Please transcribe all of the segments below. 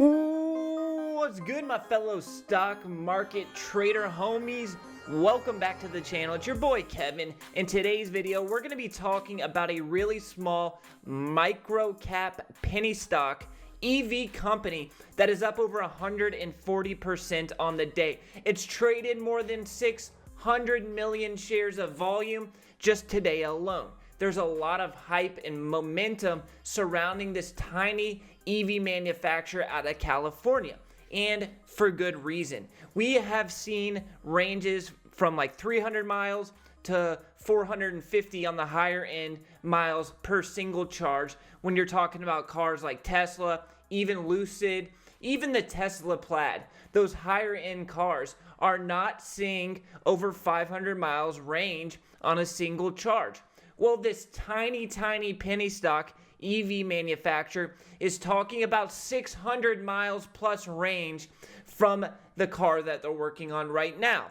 Ooh, what's good, my fellow stock market trader homies? Welcome back to the channel. It's your boy Kevin. In today's video, we're going to be talking about a really small micro cap penny stock EV company that is up over 140% on the day. It's traded more than 600 million shares of volume just today alone. There's a lot of hype and momentum surrounding this tiny EV manufacturer out of California, and for good reason. We have seen ranges from like 300 miles to 450 on the higher end miles per single charge when you're talking about cars like Tesla, even Lucid, even the Tesla Plaid. Those higher end cars are not seeing over 500 miles range on a single charge. Well, this tiny penny stock EV manufacturer is talking about 600 miles plus range from the car that they're working on right now.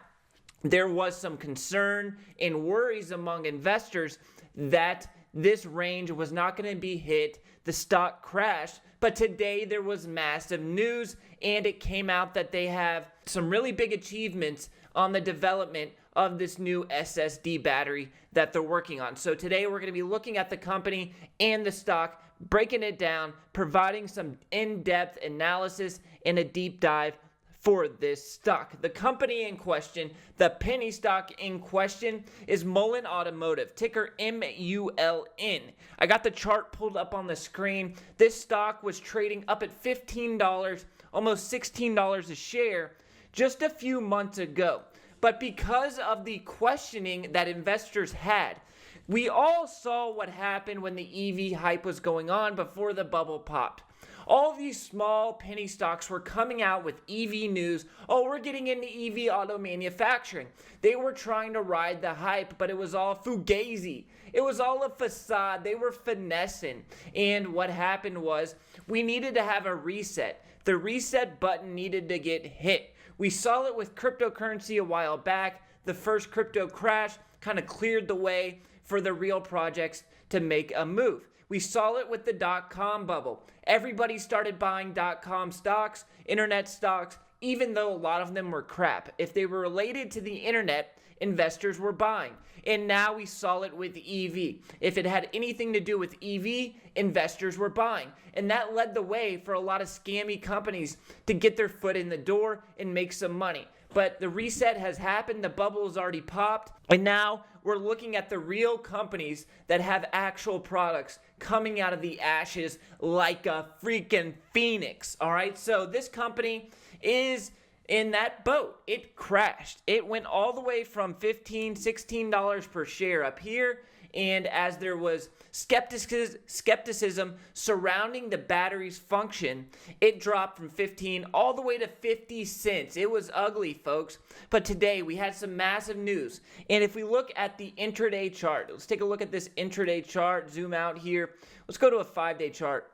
There was some concern and worries among investors that this range was not going to be hit. The stock crashed, but today there was massive news, and it came out that they have some really big achievements on the development of this new SSD battery that they're working on. So today we're going to be looking at the company and the stock, breaking it down, providing some in-depth analysis and a deep dive for this stock. The company in question, the penny stock in question, is Mullen Automotive, ticker MULN. I got the chart pulled up on the screen. This stock was trading up at $15, almost $16 a share just a few months ago. But because of the questioning that investors had, we all saw what happened when the EV hype was going on before the bubble popped. All these small penny stocks were coming out with EV news. Oh, we're getting into EV auto manufacturing. They were trying to ride the hype, but it was all fugazi. It was all a facade. They were finessing. And what happened was we needed to have a reset. The reset button needed to get hit. We saw it with cryptocurrency a while back. The first crypto crash kind of cleared the way for the real projects to make a move. We saw it with the dot-com bubble. Everybody started buying dot-com stocks, internet stocks, even though a lot of them were crap. If they were related to the internet, investors were buying. And now we saw it with EV. If it had anything to do with EV, investors were buying. And that led the way for a lot of scammy companies to get their foot in the door and make some money. But the reset has happened, the bubble has already popped, and now we're looking at the real companies that have actual products coming out of the ashes like a freaking phoenix, all right? So this company is in that boat. It crashed. It went all the way from $15, $16 per share up here, and as there was skepticism surrounding the battery's function, it dropped from 15 all the way to 50 cents. It was ugly, folks. But today we had some massive news. And if we look at the intraday chart, let's take a look at this intraday chart, zoom out here. Let's go to a 5-day chart.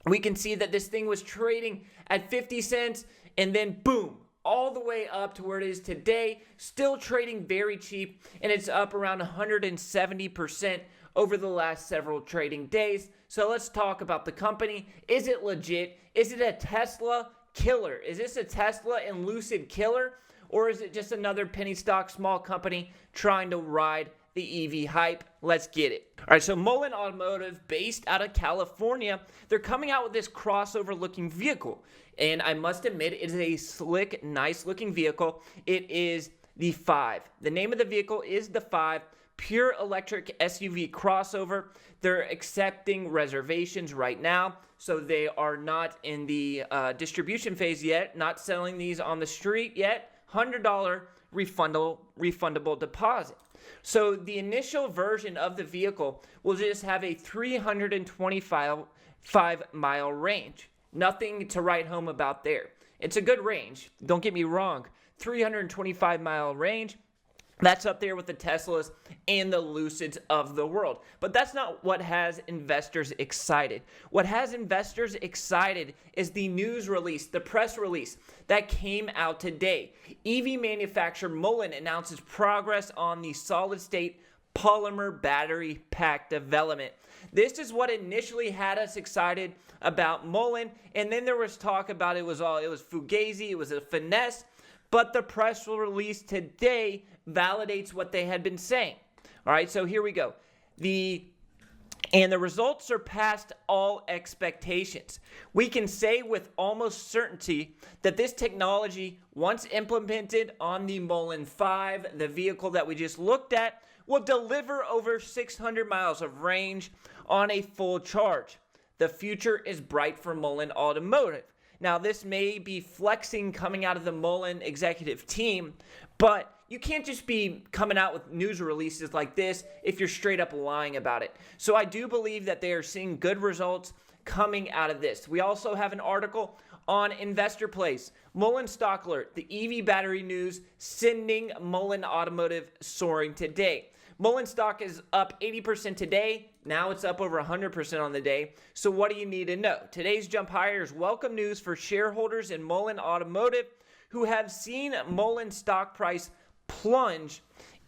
We can see that this thing was trading at 50 cents and then boom, all the way up to where it is today, still trading very cheap, and it's up around 170% over the last several trading days. So let's talk about the company. Is it legit? Is it a Tesla killer? Is this a Tesla and Lucid killer? Or is it just another penny stock small company trying to ride the EV hype? Let's get it. All right, so Mullen Automotive, based out of California, they're coming out with this crossover looking vehicle. And I must admit, it is a slick, nice looking vehicle. It is the 5. The name of the vehicle is the 5. Pure electric SUV crossover. They're accepting reservations right now, so they are not in the distribution phase yet, not selling these on the street yet. $100 refundable deposit. So the initial version of the vehicle will just have a 325-mile range. Nothing to write home about there. It's a good range. Don't get me wrong. 325-mile range. That's up there with the Teslas and the Lucids of the world. But that's not what has investors excited. What has investors excited is the news release, the press release that came out today. EV manufacturer Mullen announces progress on the solid-state polymer battery pack development. This is what initially had us excited about Mullen, and then there was talk about it was fugazi, it was a finesse, but the press release today validates what they had been saying. All right, so here we go. The results surpassed all expectations. We can say with almost certainty that this technology, once implemented on the MULN 5, the vehicle that we just looked at, will deliver over 600 miles of range on a full charge. The future is bright for Mullen Automotive. Now, this may be flexing coming out of the Mullen executive team, but you can't just be coming out with news releases like this if you're straight up lying about it. So I do believe that they are seeing good results coming out of this. We also have an article on Investor Place. Mullen stock alert, the EV battery news sending Mullen Automotive soaring today. Mullen stock is up 80% today. Now it's up over 100% on the day. So what do you need to know? Today's jump higher is welcome news for shareholders in Mullen Automotive who have seen Mullen stock price plunge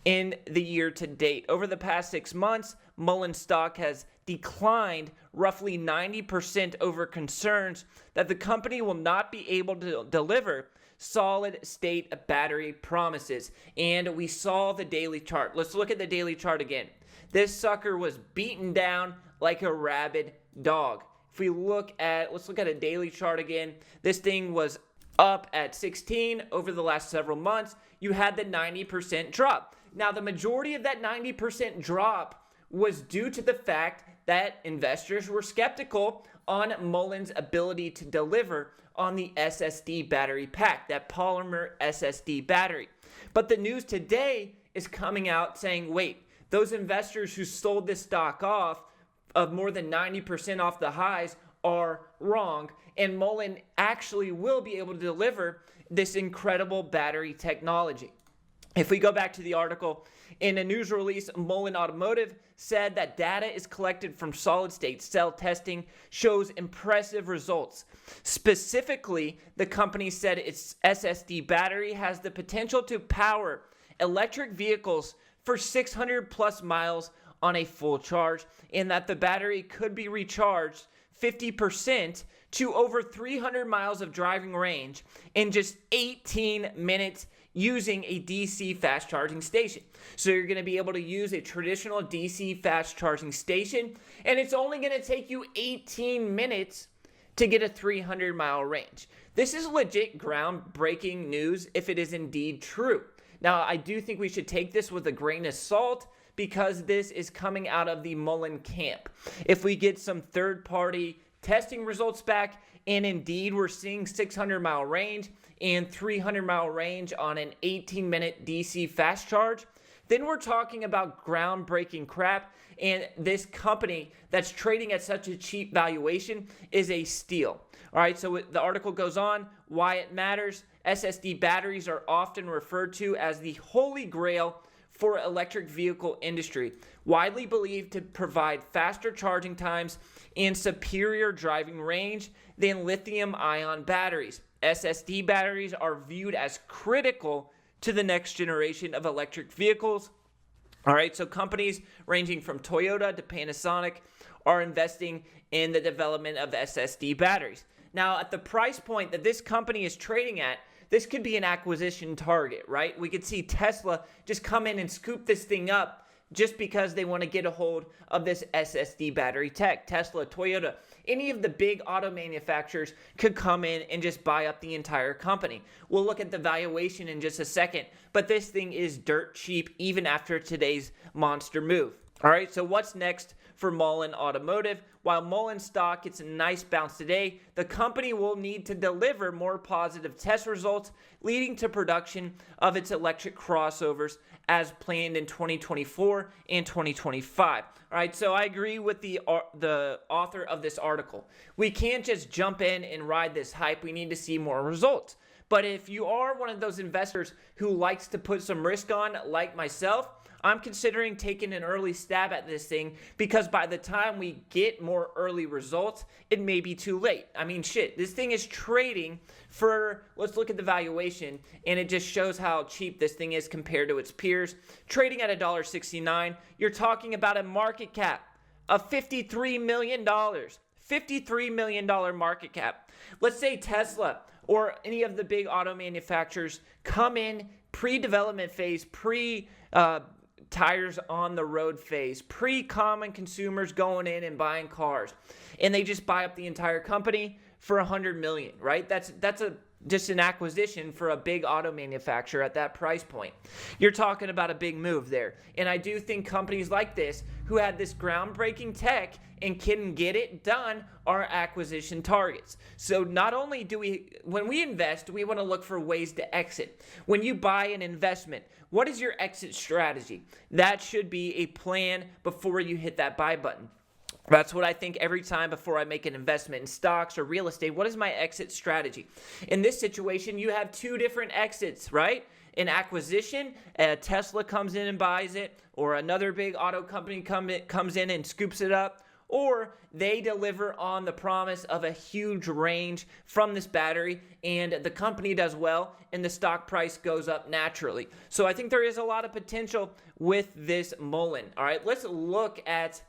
in the year to date. Over the past 6 months, Mullen stock has declined roughly 90% over concerns that the company will not be able to deliver solid state battery promises. And we saw the daily chart. Let's look at the daily chart again. This sucker was beaten down like a rabid dog. If we let's look at a daily chart again. This thing was up at 16 over the last several months. You had the 90% drop. Now, the majority of that 90% drop was due to the fact that investors were skeptical on Mullen's ability to deliver on the SSD battery pack, that polymer SSD battery. But the news today is coming out saying, wait, those investors who sold this stock off of more than 90% off the highs are wrong, and Mullen actually will be able to deliver this incredible battery technology. If we go back to the article, in a news release, Mullen Automotive said that data is collected from solid-state cell testing shows impressive results. Specifically, the company said its SSD battery has the potential to power electric vehicles for 600 plus miles on a full charge, and that the battery could be recharged 50% to over 300 miles of driving range in just 18 minutes using a DC fast charging station. So you're going to be able to use a traditional DC fast charging station, and it's only going to take you 18 minutes to get a 300-mile range. This is legit groundbreaking news if it is indeed true. Now, I do think we should take this with a grain of salt because this is coming out of the Mullen camp. If we get some third-party testing results back, and indeed we're seeing 600-mile range and 300-mile range on an 18-minute DC fast charge, then we're talking about groundbreaking crap, and this company that's trading at such a cheap valuation is a steal. All right, so the article goes on, why it matters. SSD batteries are often referred to as the holy grail for electric vehicle industry, widely believed to provide faster charging times and superior driving range than lithium-ion batteries. SSD batteries are viewed as critical to the next generation of electric vehicles. All right, so companies ranging from Toyota to Panasonic are investing in the development of SSD batteries. Now, at the price point that this company is trading at, this could be an acquisition target, right? We could see Tesla just come in and scoop this thing up just because they want to get a hold of this SSD battery tech. Tesla, Toyota, any of the big auto manufacturers could come in and just buy up the entire company. We'll look at the valuation in just a second, but this thing is dirt cheap even after today's monster move. All right, so what's next for Mullen Automotive? While Mullen stock gets a nice bounce today, the company will need to deliver more positive test results, leading to production of its electric crossovers as planned in 2024 and 2025. All right, so I agree with the author of this article. We can't just jump in and ride this hype. We need to see more results. But if you are one of those investors who likes to put some risk on, like myself, I'm considering taking an early stab at this thing, because by the time we get more early results, it may be too late. I mean, shit, this thing is trading for, let's look at the valuation, and it just shows how cheap this thing is compared to its peers. Trading at $1.69, you're talking about a market cap of $53 million. $53 million market cap. Let's say Tesla or any of the big auto manufacturers come in pre-development phase, tires on the road phase, pre-common consumers going in and buying cars, and they just buy up the entire company for $100 million, right? That's just an acquisition for a big auto manufacturer at that price point. You're talking about a big move there. And I do think companies like this, who had this groundbreaking tech and can get it done, are acquisition targets. So not only do when we invest, we want to look for ways to exit. When you buy an investment, what is your exit strategy? That should be a plan before you hit that buy button. That's what I think every time before I make an investment in stocks or real estate. What is my exit strategy? In this situation, you have two different exits, right? An acquisition, Tesla comes in and buys it, or another big auto company comes in and scoops it up, or they deliver on the promise of a huge range from this battery, and the company does well, and the stock price goes up naturally. So I think there is a lot of potential with this Mullen. All right, let's look at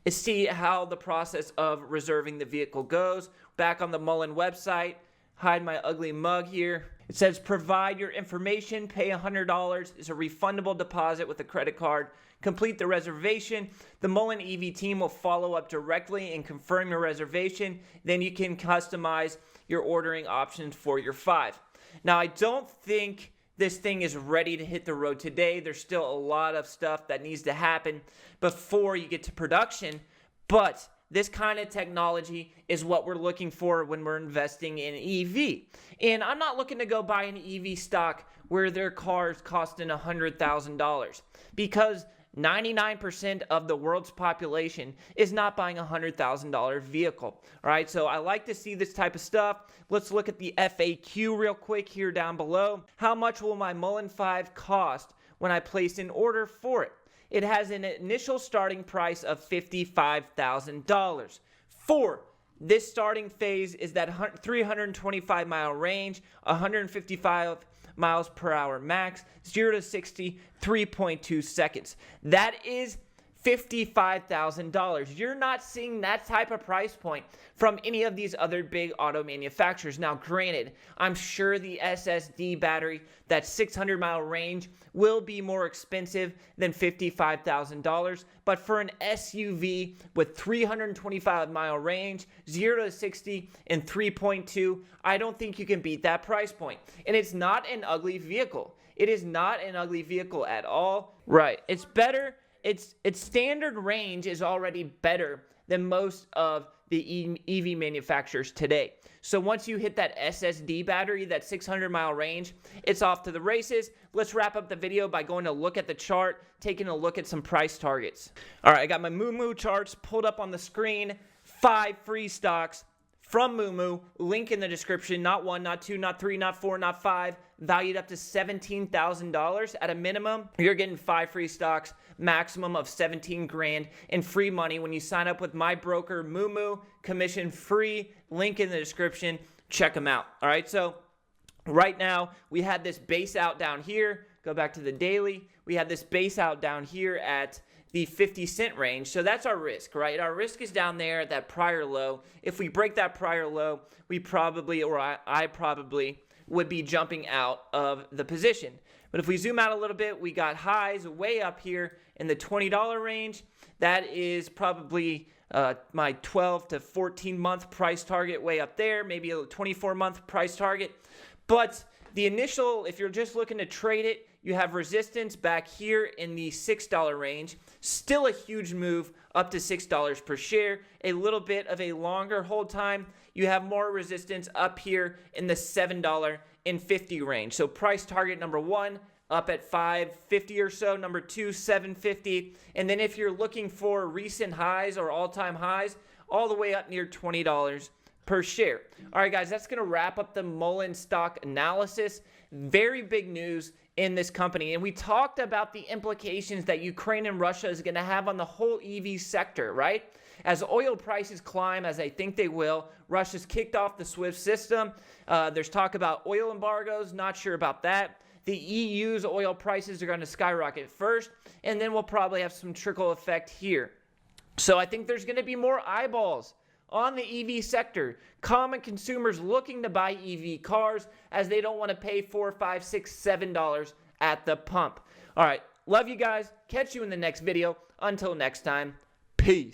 see how the process of reserving the vehicle goes. Back on the Mullen website, hide my ugly mug here. It says provide your information, pay $100. It's a refundable deposit with a credit card. Complete the reservation. The Mullen EV team will follow up directly and confirm your reservation. Then you can customize your ordering options for your 5. Now, I don't think this thing is ready to hit the road today. There's still a lot of stuff that needs to happen before you get to production, but this kind of technology is what we're looking for when we're investing in EV. And I'm not looking to go buy an EV stock where their car is costing $100,000, because 99% of the world's population is not buying a $100,000 vehicle. All right, so I like to see this type of stuff. Let's look at the FAQ real quick here down below. How much will my Mullen 5 cost when I place an order for it? It has an initial starting price of $55,000. This starting phase is that 325 mile range, 155 miles per hour max, 0 to 60, 3.2 seconds. That is $55,000. You're not seeing that type of price point from any of these other big auto manufacturers. Now, granted, I'm sure the SSD battery, that 600 mile range, will be more expensive than $55,000. But for an SUV with 325 mile range, 0 to 60 in 3.2, I don't think you can beat that price point. And it's not an ugly vehicle. It is not an ugly vehicle at all. Right. It's better. Its standard range is already better than most of the EV manufacturers today. So once you hit that SSD battery, that 600 mile range, it's off to the races. Let's wrap up the video by going to look at the chart, taking a look at some price targets. All right, I got my Moo charts pulled up on the screen. 5 free stocks from Moo, link in the description. Not 1, not 2, not 3, not 4, not 5. Valued up to $17,000 at a minimum. You're getting 5 free stocks, maximum of 17 grand in free money when you sign up with my broker Moo, commission free. Link in the description. Check them out. All right, so right now we had this base out down here. Go back to the daily. We had this base out down here at the 50-cent range. So that's our risk, right? Our risk is down there at that prior low. If we break that prior low, we probably, or I probably, would be jumping out of the position. But if we zoom out a little bit, we got highs way up here in the $20 range. That is probably my 12 to 14 month price target way up there, maybe a 24-month price target. But the initial, if you're just looking to trade it, you have resistance back here in the $6 range. Still a huge move up to $6 per share. A little bit of a longer hold time. You have more resistance up here in the $7.50 range. So price target number 1 up at $5.50 or so. Number 2, $7.50. And then if you're looking for recent highs or all-time highs, all the way up near $20 per share. All right, guys, that's going to wrap up the Mullen stock analysis. Very big news in this company. And we talked about the implications that Ukraine and Russia is going to have on the whole EV sector, right? As oil prices climb, as I think they will, Russia's kicked off the SWIFT system. There's talk about oil embargoes, not sure about that. The EU's oil prices are going to skyrocket first, and then we'll probably have some trickle effect here. So I think there's going to be more eyeballs on the EV sector. Common consumers looking to buy EV cars as they don't want to pay $4, $5, $6, $7 at the pump. All right, love you guys. Catch you in the next video. Until next time, peace.